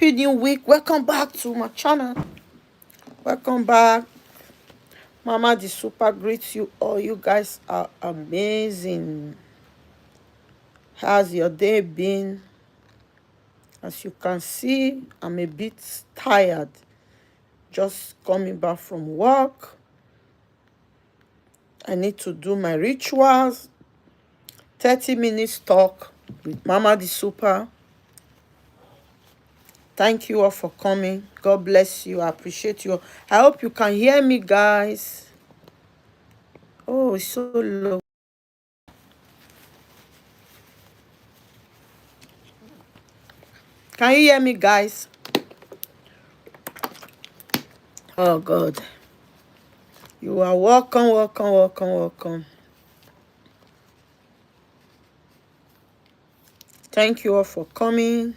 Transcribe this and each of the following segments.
New week. Welcome back to my channel. Welcome back. Mama the Super greets you all. You guys are amazing. How's your day been? As you can see, I'm a bit tired. Just coming back from work. I need to do my rituals. 30 minutes talk with Mama the Super. Thank you all for coming. God bless you. I appreciate you. I hope you can hear me, guys. Oh, it's so low. Can you hear me, guys? Oh, God. You are welcome, welcome, welcome, welcome. Thank you all for coming.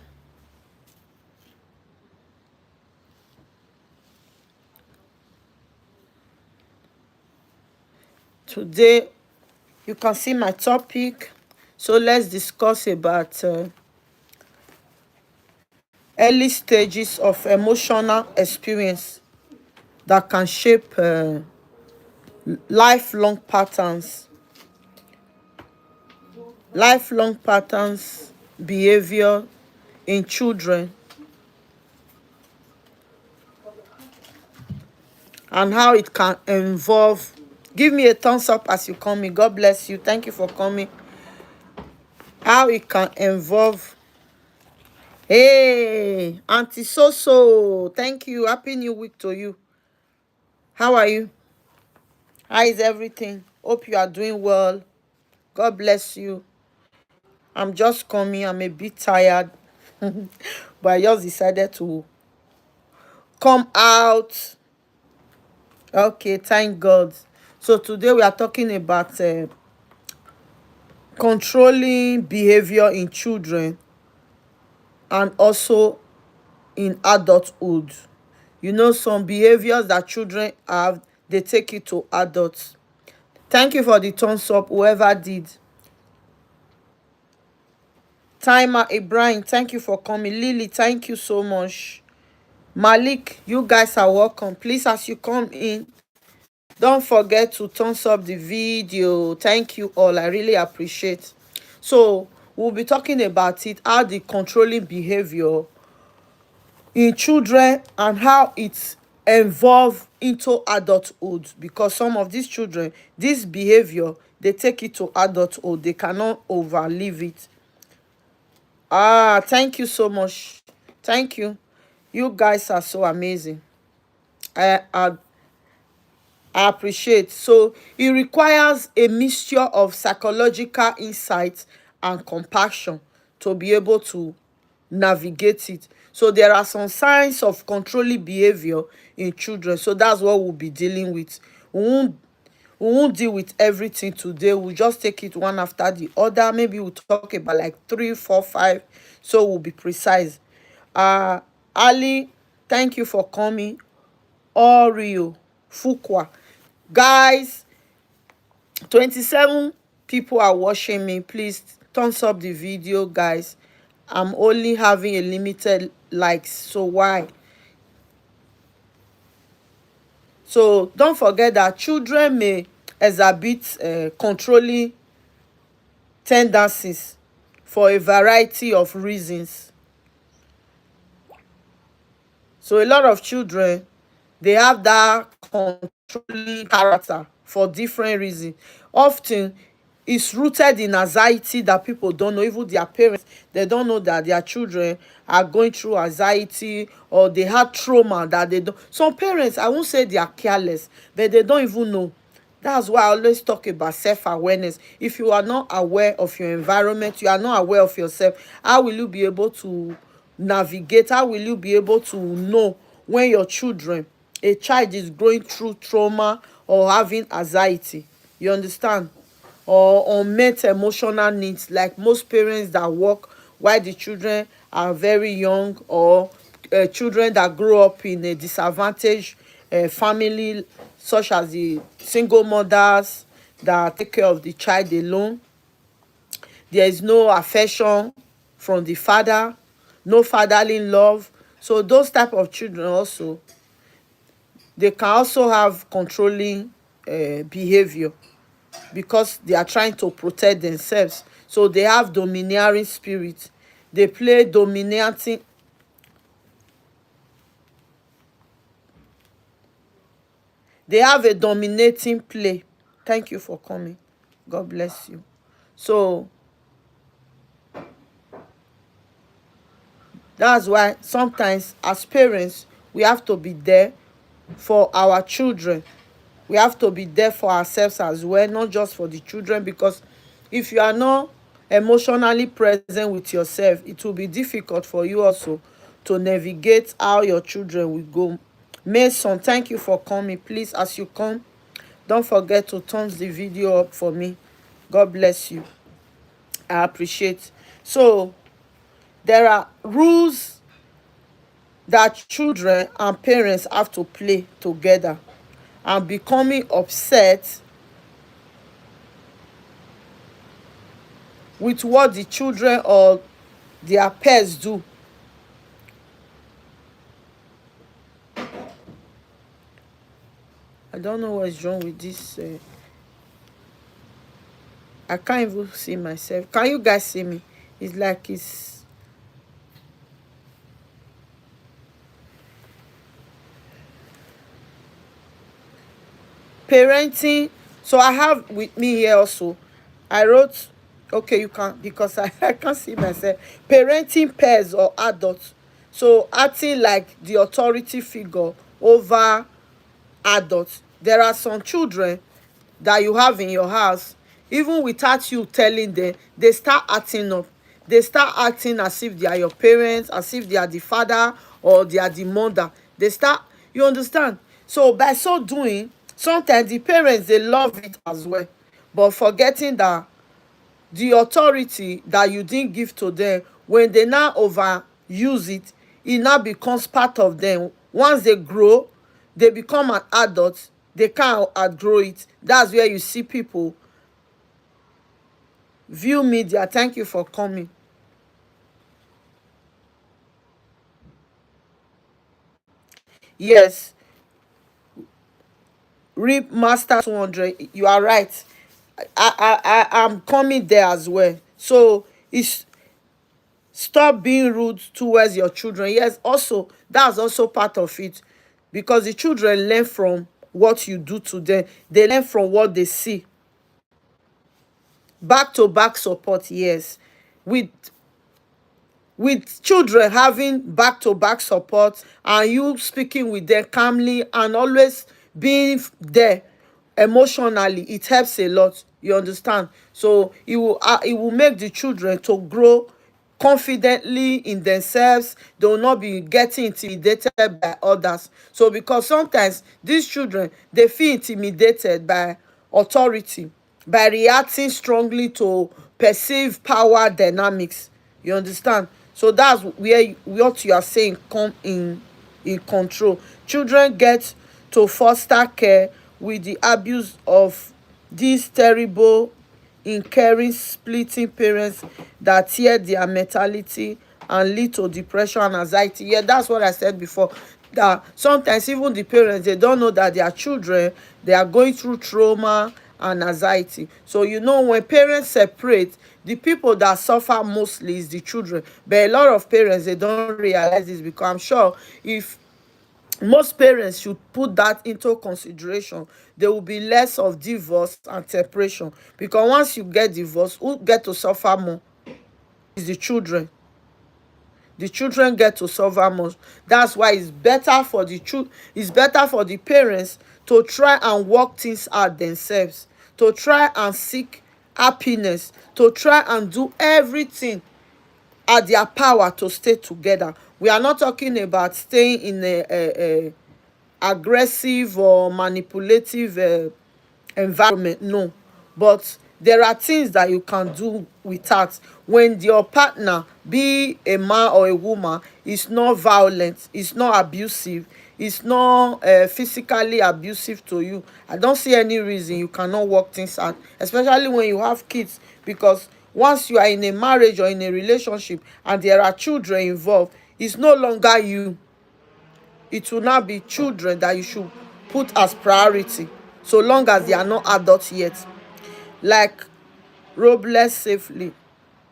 Today, you can see my topic. So let's discuss about early stages of emotional experience that can shape lifelong patterns. Lifelong patterns, behavior in children, and how it can involve. Give me a thumbs up as you come in. God bless you. Thank you for coming. How it can involve. Hey, Auntie Soso, thank you. Happy New Week to you. How are you? How is everything? Hope you are doing well. God bless you. I'm just coming. I'm a bit tired, but I just decided to come out. Okay, thank God. So today we are talking about controlling behavior in children and also in adulthood. You know, some behaviors that children have, they take it to adults. Thank you for the thumbs up, whoever did. Timer Ibrahim, thank you for coming. Lily, thank you so much. Malik, you guys are welcome. Please, as you come in, don't forget to thumbs up the video. Thank you all. I really appreciate. So we'll be talking about it, how the controlling behavior in children and how it's evolve into adulthood, because some of these children, this behavior, they take it to adulthood. They cannot overlive it. Thank you so much. Thank you. You guys are so amazing. I appreciate. So it requires a mixture of psychological insight and compassion to be able to navigate it. So there are some signs of controlling behavior in children. So that's what we'll be dealing with. We won't deal with everything today. We'll just take it one after the other. Maybe we'll talk about like 3, 4, 5. So we'll be precise. Uh Ali, thank you for coming. Oreo, Fukwa. Guys, 27 people are watching me. Please thumbs up the video, guys. I'm only having a limited likes, so why? So don't forget that children may exhibit controlling tendencies for a variety of reasons. So a lot of children, they have that controlling character for different reasons. Often it's rooted in anxiety that people don't know. Even their parents, they don't know that their children are going through anxiety, or they had trauma that they don't. Some parents, I won't say they are careless, but they don't even know. That's why I always talk about self-awareness. If you are not aware of your environment, you are not aware of yourself, how will you be able to navigate? How will you be able to know when your children, a child is going through trauma or having anxiety? You understand? Or unmet emotional needs, like most parents that work while the children are very young, or children that grow up in a disadvantaged family, such as the single mothers that take care of the child alone. There is no affection from the father, no fatherly love. So those type of children also, they can also have controlling behavior, because they are trying to protect themselves. So they have domineering spirit. They play dominating. They have a dominating play. Thank you for coming. God bless you. So that's why sometimes as parents we have to be there for our children. We have to be there for ourselves as well, not just for the children, because if you are not emotionally present with yourself, it will be difficult for you also to navigate how your children will go. Mason, thank you for coming. Please, as you come, don't forget to thumbs the video up for me. God bless you. I appreciate. So there are rules that children and parents have to play together, and becoming upset with what the children or their pets do. I don't know what's wrong with this. I can't even see myself. Can you guys see me? It's like it's parenting. So I have with me here also, I wrote, okay, you can, because I can't see myself. Parenting pets or adults. So acting like the authority figure over adults. There are some children that you have in your house, even without you telling them, they start acting up. They start acting as if they are your parents, as if they are the father or they are the mother. They start, you understand? So by so doing, sometimes the parents, they love it as well, but forgetting that the authority that you didn't give to them, when they now overuse it, it now becomes part of them. Once they grow, they become an adult, they can't outgrow it. That's where you see people view media. Thank you for coming. Yes, rip master 200, you are right. I'm coming there as well. So it's, stop being rude towards your children. Yes, also that's also part of it, because the children learn from what you do to them. They learn from what they see. Back to back support, yes. with with children having back to back support, and you speaking with them calmly and always being there emotionally, it helps a lot, you understand? So it will make the children to grow confidently in themselves. They will not be getting intimidated by others. So because sometimes these children, they feel intimidated by authority, by reacting strongly to perceived power dynamics, you understand? So that's where what you are saying come in control. Children get to foster care with the abuse of these terrible, caring, splitting parents that tear their mentality and lead to depression and anxiety. Yeah, that's what I said before, that sometimes even the parents, they don't know that their children, they are going through trauma and anxiety. So you know, when parents separate, the people that suffer mostly is the children. But a lot of parents, they don't realize this, because I'm sure if most parents should put that into consideration, there will be less of divorce and separation. Because once you get divorced, who get to suffer more is the children. The children get to suffer more. That's why it's better for it's better for the parents to try and work things out themselves, to try and seek happiness, to try and do everything at their power to stay together. We are not talking about staying in a aggressive or manipulative environment, no. But there are things that you can do without, when your partner, be a man or a woman, is not violent, is not abusive, is not physically abusive to you. I don't see any reason you cannot work things out, especially when you have kids. Because once you are in a marriage or in a relationship and there are children involved, It's no longer you. It will now be children that you should put as priority, so long as they are not adults yet. Like Robles safely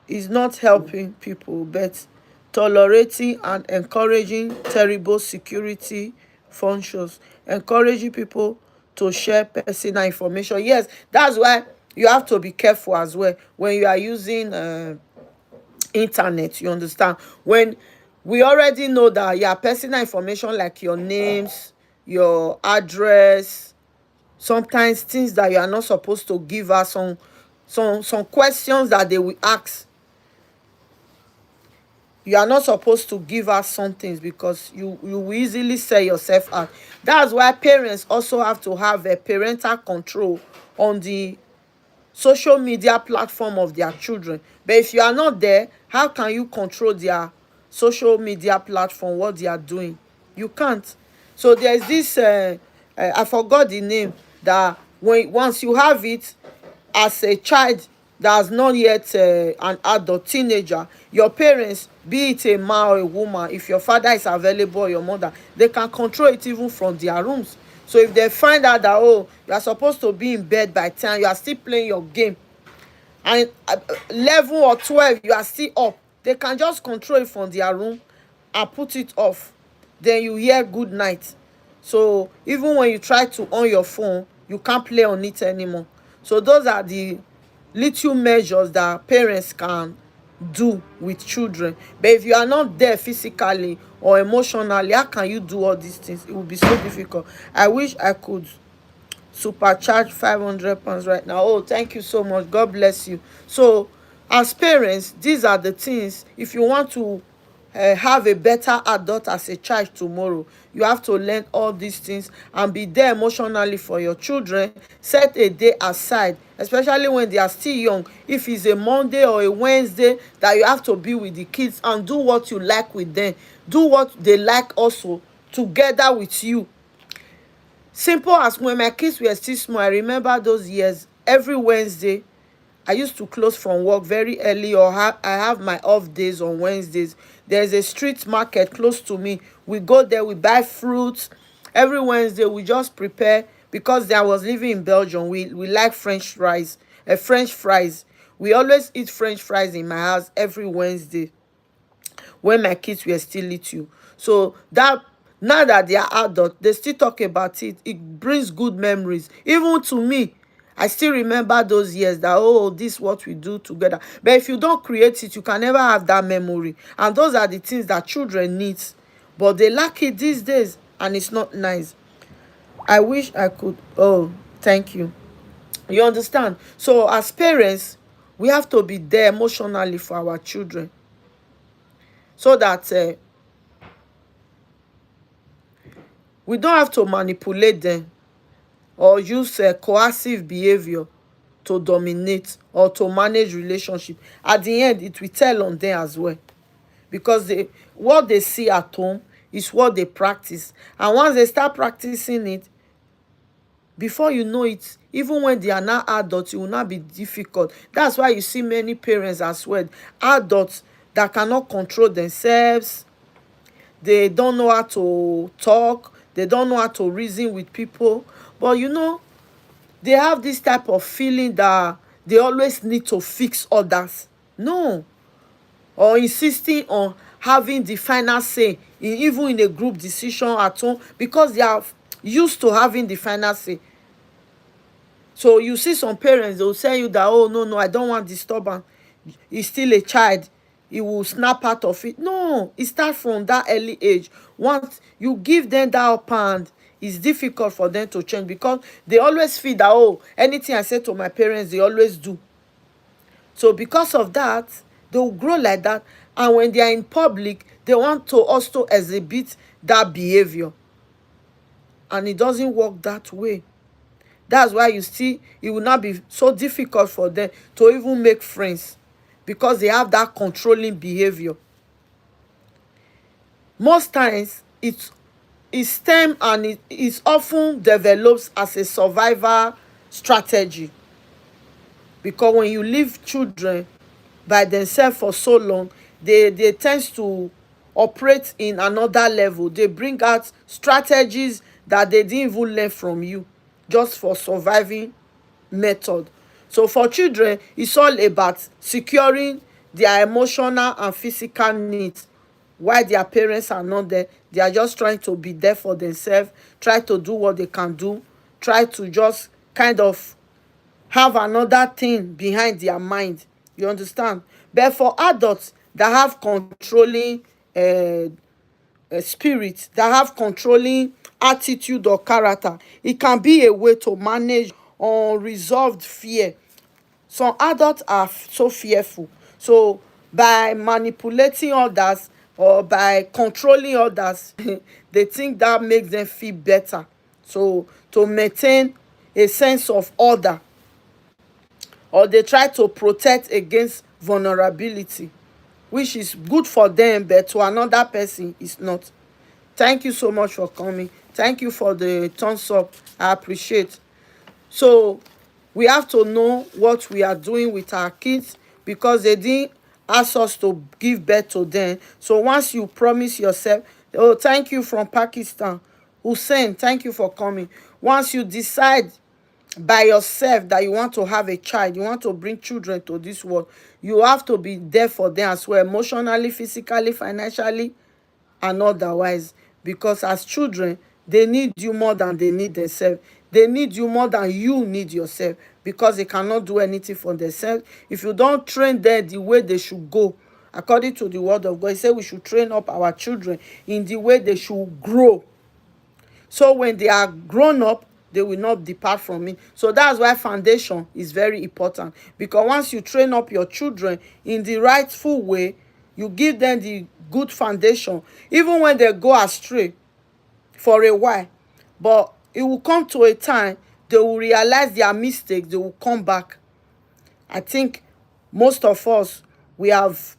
is not helping people, but tolerating and encouraging terrible security functions, encouraging people to share personal information. Yes, that's why you have to be careful as well when you are using internet. You understand? When we already know that your personal information like your names, your address, sometimes things that you are not supposed to give her, some questions that they will ask, you are not supposed to give her some things, because you will easily sell yourself out. That's why parents also have to have a parental control on the social media platform of their children. But if you are not there, how can you control their social media platform, what they are doing? You can't. So there's this I forgot the name, that when once you have it as a child that has not yet an adult, teenager, your parents, be it a man or a woman, if your father is available or your mother, they can control it even from their rooms. So if they find out that, oh, you are supposed to be in bed by 10, you are still playing your game, and 11 or 12 you are still up, they can just control it from their room and put it off. Then you hear good night. So even when you try to on your phone, you can't play on it anymore. So those are the little measures that parents can do with children. But if you are not there physically or emotionally, how can you do all these things? It will be so difficult. I wish I could supercharge 500 pounds right now. Oh, thank you so much. God bless you. So as parents, these are the things. If you want to have a better adult as a child tomorrow, you have to learn all these things and be there emotionally for your children. Set a day aside, especially when they are still young. If it's a Monday or a Wednesday that you have to be with the kids, and do what you like with them, do what they like also, together with you. Simple as when my kids were still small, I remember those years. Every Wednesday, I used to close from work very early, or I have my off days on Wednesdays. There's a street market close to me. We go there, we buy fruits. Every Wednesday, we just prepare, because I was living in Belgium. We like French fries, French fries. We always eat French fries in my house every Wednesday when my kids were still little. So that, now that they are adult, they still talk about it. It brings good memories. Even to me, I still remember those years, that, oh, this is what we do together. But if you don't create it, you can never have that memory. And those are the things that children need. But they lack it these days, and it's not nice. I wish I could. Oh, thank you. You understand? So as parents, we have to be there emotionally for our children, so that we don't have to manipulate them or use coercive behavior to dominate or to manage relationship. At the end, it will tell on them as well, because what they see at home is what they practice. And once they start practicing it, before you know it, even when they are now adults, it will not be difficult. That's why you see many parents as well, adults that cannot control themselves. They don't know how to talk, they don't know how to reason with people. But they have this type of feeling that they always need to fix others. No. Or insisting on having the final say even in a group decision at home, because they are used to having the final say. So you see some parents, they will tell you that, oh, no, I don't want disturbance. He's still a child, he will snap out of it. No, it starts from that early age. Once you give them that upper hand, it's difficult for them to change, because they always feel that, oh, anything I say to my parents, they always do. So because of that, they will grow like that. And when they are in public, they want to also exhibit that behavior. And it doesn't work that way. That's why you see it will not be so difficult for them to even make friends, because they have that controlling behavior. Most times it's stem, and it often develops as a survival strategy, because when you leave children by themselves for so long, they tend to operate in another level. They bring out strategies that they didn't even learn from you, just for surviving method. So for children, it's all about securing their emotional and physical needs while their parents are not there. They are just trying to be there for themselves, try to do what they can do, try to just kind of have another thing behind their mind. You understand? But for adults that have controlling uh, spirit, that have controlling attitude or character, it can be a way to manage unresolved fear. Some adults are so fearful, so by manipulating others or by controlling others they think that makes them feel better, so to maintain a sense of order, or they try to protect against vulnerability, which is good for them but to another person is not. Thank you so much for coming. Thank you for the thumbs up. I appreciate. So we have to know what we are doing with our kids, because they didn't ask us to give birth to them. So once you promise yourself, oh, thank you from Pakistan. Hussein, thank you for coming. Once you decide by yourself that you want to have a child, you want to bring children to this world, you have to be there for them as well, emotionally, physically, financially, and otherwise. Because as children, they need you more than they need themselves. They need you more than you need yourself, because they cannot do anything for themselves if you don't train them the way they should go. According to the word of God, he said we should train up our children in the way they should grow, so when they are grown up they will not depart from it. So that's why foundation is very important, because once you train up your children in the rightful way, you give them the good foundation, even when they go astray for a while, but it will come to a time they will realize their mistakes, they will come back. I think most of us, we have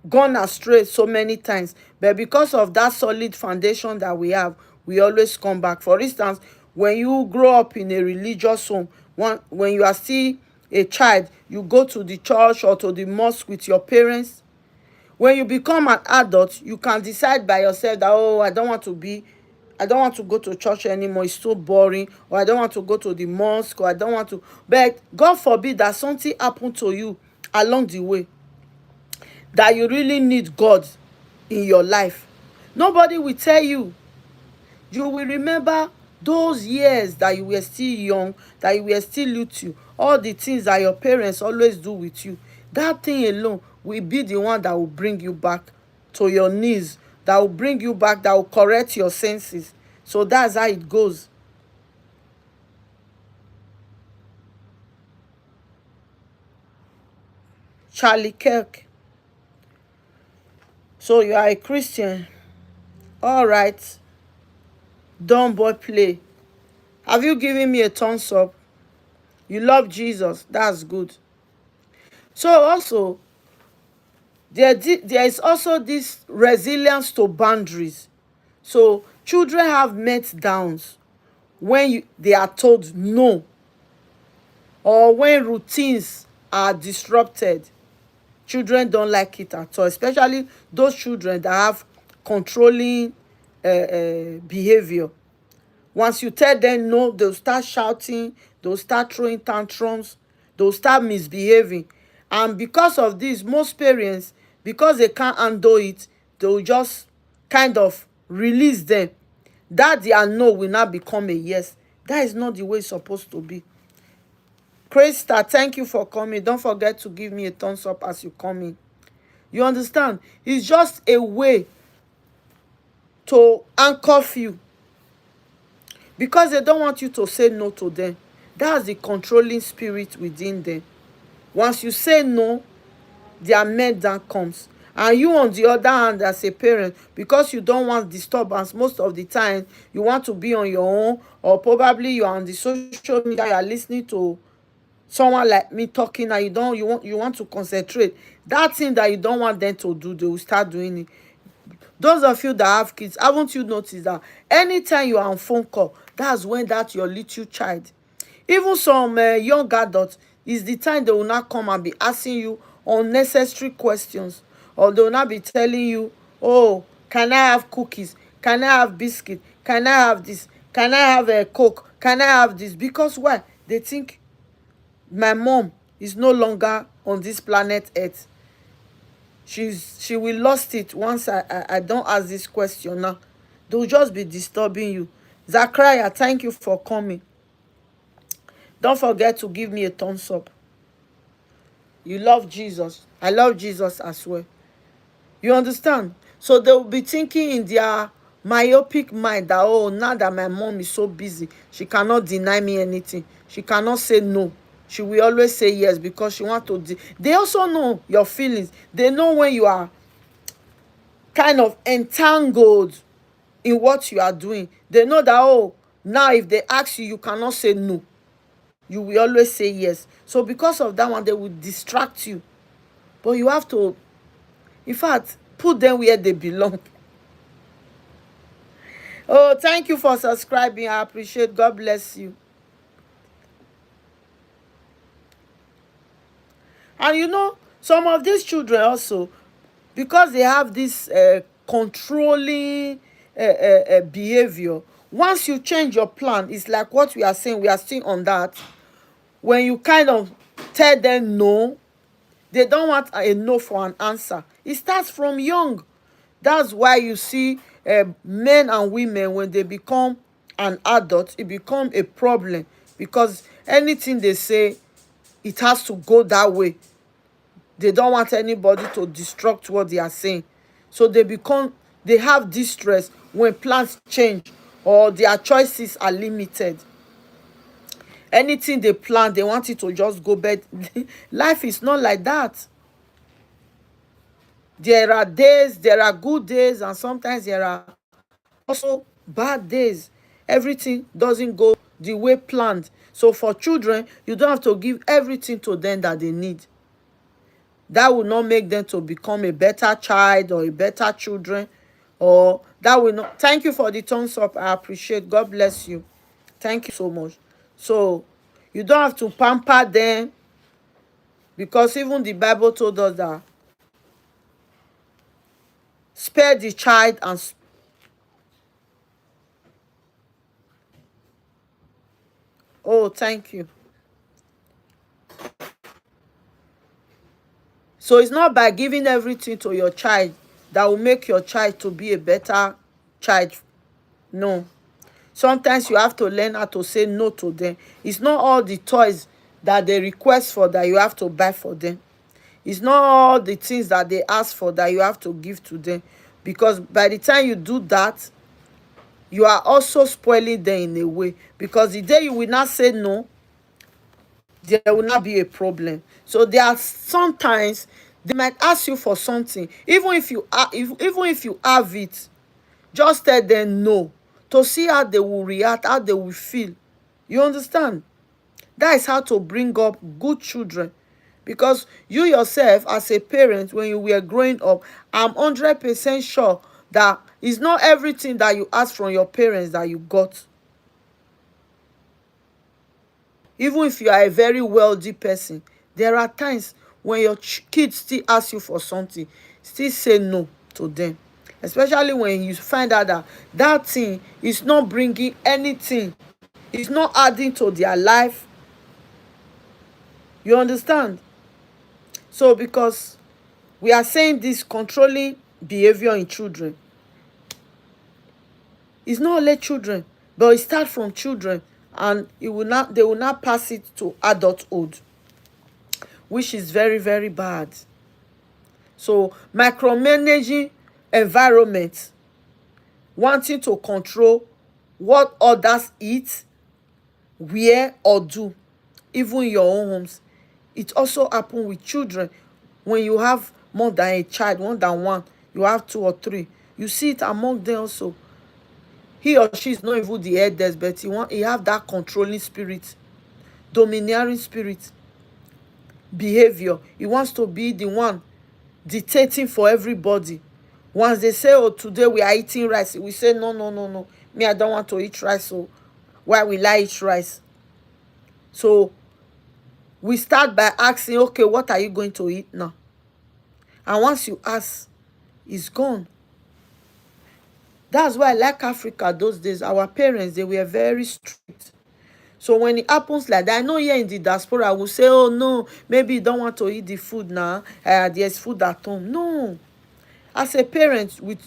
gone astray so many times, but because of that solid foundation that we have, we always come back. For instance, when you grow up in a religious home, when you are still a child, you go to the church or to the mosque with your parents. When you become an adult, you can decide by yourself that, oh, I don't want to go to church anymore, it's so boring, or I don't want to go to the mosque, or I don't want to. But God forbid that something happened to you along the way, that you really need God in your life. Nobody will tell you. You will remember those years that you were still young, that you were still little, all the things that your parents always do with you. That thing alone will be the one that will bring you back to your knees, that will bring you back, that will correct your senses. So that's how it goes. Charlie Kirk. So you are a Christian. All right. Don't boy play. Have you given me a thumbs up? You love Jesus. That's good. So also, there is also this resilience to boundaries. So children have meltdowns when they are told no, or when routines are disrupted. Children don't like it at all, especially those children that have controlling behavior. Once you tell them no, they'll start shouting, they'll start throwing tantrums, they'll start misbehaving. And because of this, most parents, because they can't handle it, they'll just kind of release them. That their no will not become a yes. That is not the way it's supposed to be. Krista, thank you for coming. Don't forget to give me a thumbs up as you come in. You understand? It's just a way to handcuff you, because they don't want you to say no to them. That's the controlling spirit within them. Once you say no, their meltdown comes. And you, on the other hand, as a parent, because you don't want disturbance, most of the time you want to be on your own, or probably you are on the social media, you are listening to someone like me talking, and you want to concentrate. That thing that you don't want them to do, they will start doing it. Those of you that have kids, haven't you noticed that anytime you are on phone call, that's when that your little child, even some young adults, is the time they will not come and be asking you unnecessary questions, or they will not be telling you, oh, Can I have cookies? Can I have biscuit? Can I have this? Can I have a coke? Can I have this? Because why? They think my mom is no longer on this planet Earth. She will lost it once I don't ask this question now. They'll just be disturbing you. Zachariah, thank you for coming. Don't forget to give me a thumbs up. You love Jesus. I love Jesus as well. You understand? So they will be thinking in their myopic mind that, oh, now that my mom is so busy, she cannot deny me anything. She cannot say no. She will always say yes because she wants to. They also know your feelings. They know when you are kind of entangled in what you are doing. They know that, oh, now if they ask you, you cannot say no. You will always say yes. So because of that one, they will distract you. But you have to, in fact, put them where they belong. Oh, thank you for subscribing. I appreciate. God bless you. And you know, some of these children also, because they have this controlling behavior, once you change your plan, it's like what we are saying, we are still on that. When you kind of tell them no, they don't want a no for an answer. It starts from young. That's why you see men and women, when they become an adult, it become a problem, because anything they say, it has to go that way. They don't want anybody to disrupt what they are saying. So they have distress when plans change or their choices are limited. Anything they plan, they want it to just go bad. Life is not like that. There are days, there are good days, and sometimes there are also bad days. Everything doesn't go the way planned. So for children, you don't have to give everything to them that they need. That will not make them to become a better child or a better children, or that will not. Thank you for the thumbs up. I appreciate. God bless you. Thank you so much. So you don't have to pamper them, because even the Bible told us that spare the child and oh, thank you. So it's not by giving everything to your child that will make your child to be a better child. No. Sometimes you have to learn how to say no to them. It's not all the toys that they request for that you have to buy for them. It's not all the things that they ask for that you have to give to them. Because by the time you do that, you are also spoiling them in a way. Because the day you will not say no, there will not be a problem. So there are sometimes they might ask you for something. Even if you have it, just tell them no, to see how they will react, how they will feel. You understand? That is how to bring up good children. Because you yourself, as a parent, when you were growing up, I'm 100% sure that it's not everything that you ask from your parents that you got. Even if you are a very wealthy person, there are times when your kids still ask you for something, still say no to them. Especially when you find out that that thing is not bringing anything, it's not adding to their life. You understand? So because we are saying this controlling behavior in children, it's not only children, but it starts from children, and they will not pass it to adulthood, which is very, very bad. So micromanaging environment, wanting to control what others eat, wear, or do, even in your own homes. It also happen with children. When you have more than a child, more than one, you have two or three, you see it among them also. He or she is not even the eldest, but he have that controlling spirit, domineering spirit, behavior. He wants to be the one dictating for everybody. Once they say, oh, today we are eating rice, we say, no, no, no, no, me, I don't want to eat rice, so why will I eat rice? So we start by asking, okay, what are you going to eat now? And once you ask, it's gone. That's why I like Africa those days. Our parents, they were very strict. So when it happens like that, I know here in the diaspora, I will say, oh no, maybe you don't want to eat the food now. There's food at home. No. As a parent with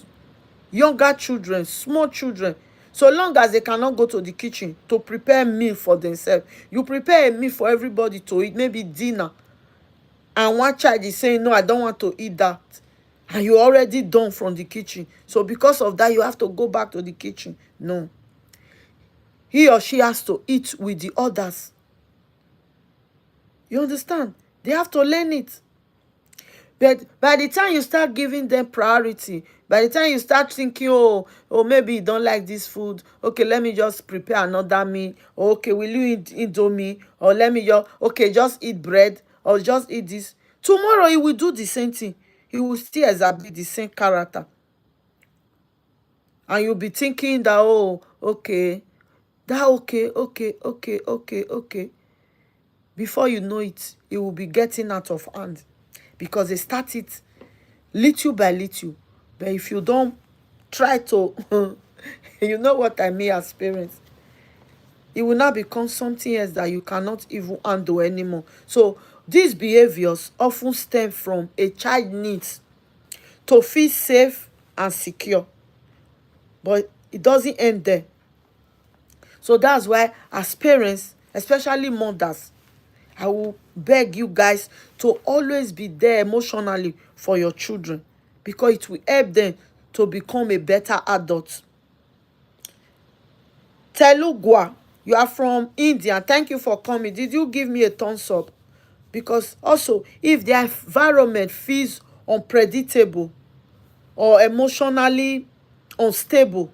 younger children, small children, so long as they cannot go to the kitchen to prepare meal for themselves, you prepare a meal for everybody to eat, maybe dinner, and one child is saying, no, I don't want to eat that, and you already done from the kitchen. So because of that, you have to go back to the kitchen. No. He or she has to eat with the others. You understand? They have to learn it. But by the time you start giving them priority, by the time you start thinking, oh, maybe you don't like this food. Okay, let me just prepare another meal. Or, okay, will you eat Indomie? Or let me just eat bread. Or just eat this. Tomorrow, he will do the same thing. He will still exhibit the same character. And you'll be thinking that, okay, okay. Before you know it, it will be getting out of hand. Because they start it little by little. But if you don't try to, you know what I mean as parents, it will now become something else that you cannot even handle anymore. So these behaviors often stem from a child needs to feel safe and secure. But it doesn't end there. So that's why as parents, especially mothers, I will beg you guys to always be there emotionally for your children, because it will help them to become a better adult. Telugwa, you are from India. Thank you for coming. Did you give me a thumbs up? Because also, if the environment feels unpredictable or emotionally unstable,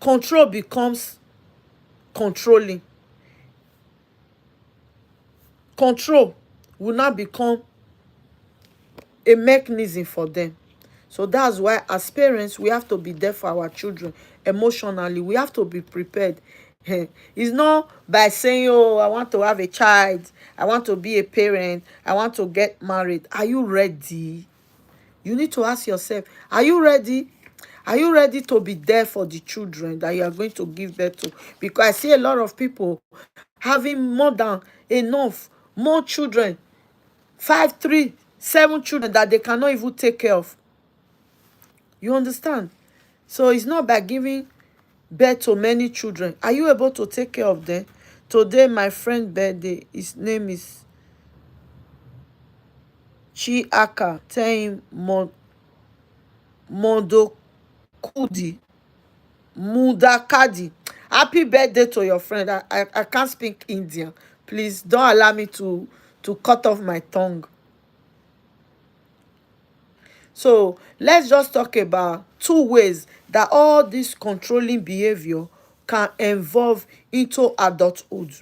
control becomes controlling. Control will now become a mechanism for them. So that's why as parents, we have to be there for our children emotionally. We have to be prepared. It's not by saying, oh, I want to have a child, I want to be a parent, I want to get married. Are you ready? You need to ask yourself, are you ready? Are you ready to be there for the children that you are going to give birth to? Because I see a lot of people having more than enough, more children, 5, 3, 7 children that they cannot even take care of. You understand? So it's not by giving birth to many children. Are you able to take care of them? Today, my friend's birthday, his name is Chiaka. Tell him Modokudi. Mudakadi. Happy birthday to your friend. I can't speak Indian. Please don't allow me to cut off my tongue. So let's just talk about 2 ways that all this controlling behavior can evolve into adulthood.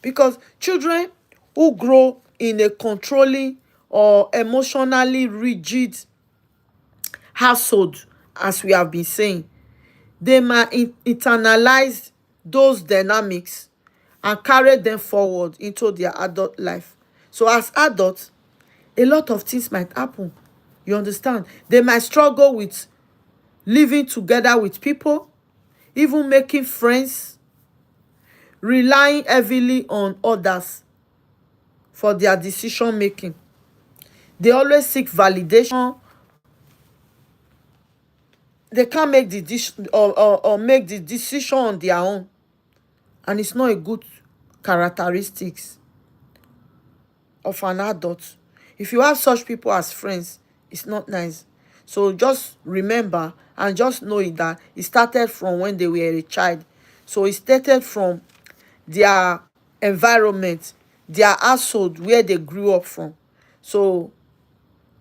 Because children who grow in a controlling or emotionally rigid household, as we have been saying, they might internalize those dynamics and carry them forward into their adult life. So as adults, a lot of things might happen. You understand? They might struggle with living together with people, even making friends, relying heavily on others for their decision making. They always seek validation. They can't make the decision or make the decision on their own. And it's not a good characteristics of an adult. If you have such people as friends, it's not nice. So just remember and just know that it started from when they were a child. So it started from their environment, their household, where they grew up from. So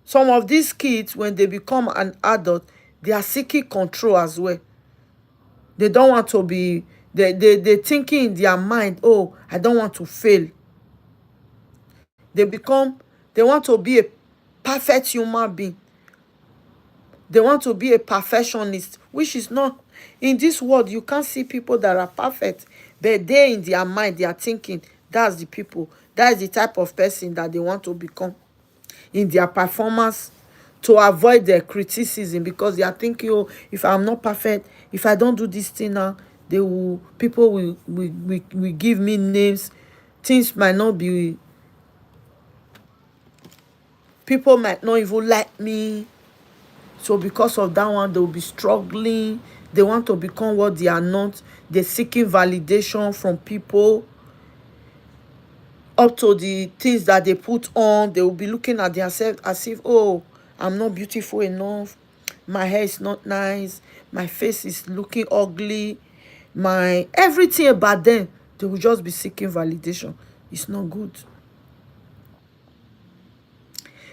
some of these kids, when they become an adult, they are seeking control as well. They don't want to be, they thinking in their mind, oh, I don't want to fail. They want to be a perfect human being. They want to be a perfectionist, which is not, in this world, you can't see people that are perfect. But they, in their mind, they are thinking, that's the people. That is the type of person that they want to become in their performance to avoid their criticism, because they are thinking, oh, if I'm not perfect, if I don't do this thing now, people will give me names. Things might not be, people might not even like me. So because of that one, they will be struggling. They want to become what they are not. They're seeking validation from people. Up to the things that they put on, they will be looking at themselves as if, oh, I'm not beautiful enough, my hair is not nice, my face is looking ugly, my everything about them, they will just be seeking validation. It's not good.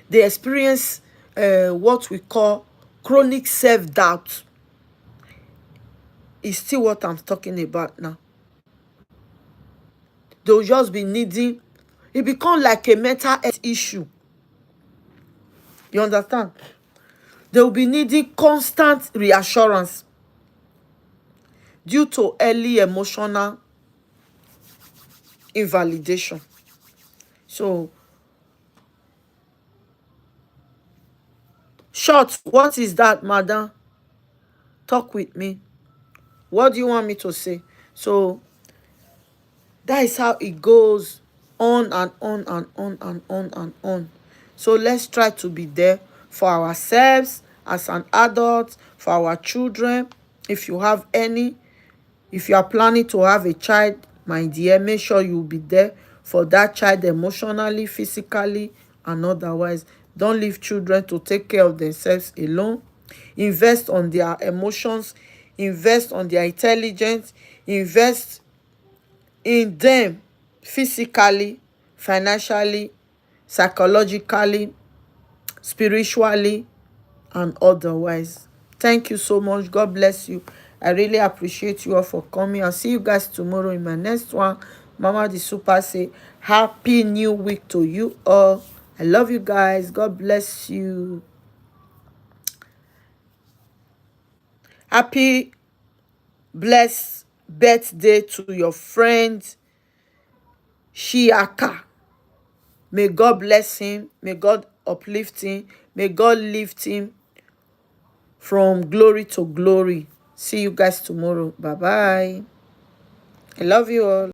They experience what we call chronic self-doubt. Is still what I'm talking about now. They'll just be needing, it become like a mental health issue. You understand? They'll be needing constant reassurance due to early emotional invalidation. So, short, what is that, madam? Talk with me. What do you want me to say? So, that is how it goes on and on and on and on and on. So let's try to be there for ourselves as an adult, for our children. If you have any, if you are planning to have a child, my dear, make sure you be there for that child emotionally, physically, and otherwise. Don't leave children to take care of themselves alone. Invest on their emotions, invest on their intelligence, invest in them physically, financially, psychologically, spiritually, and otherwise. Thank you so much. God bless you. I really appreciate you all for coming. I'll see you guys tomorrow in my next one. Mama the Super say happy new week to you all. I love you guys. God bless you. Happy blessed birthday to your friend Shiaka. May God bless him. May God uplift him. May God lift him from glory to glory. See you guys tomorrow. Bye bye. I love you all.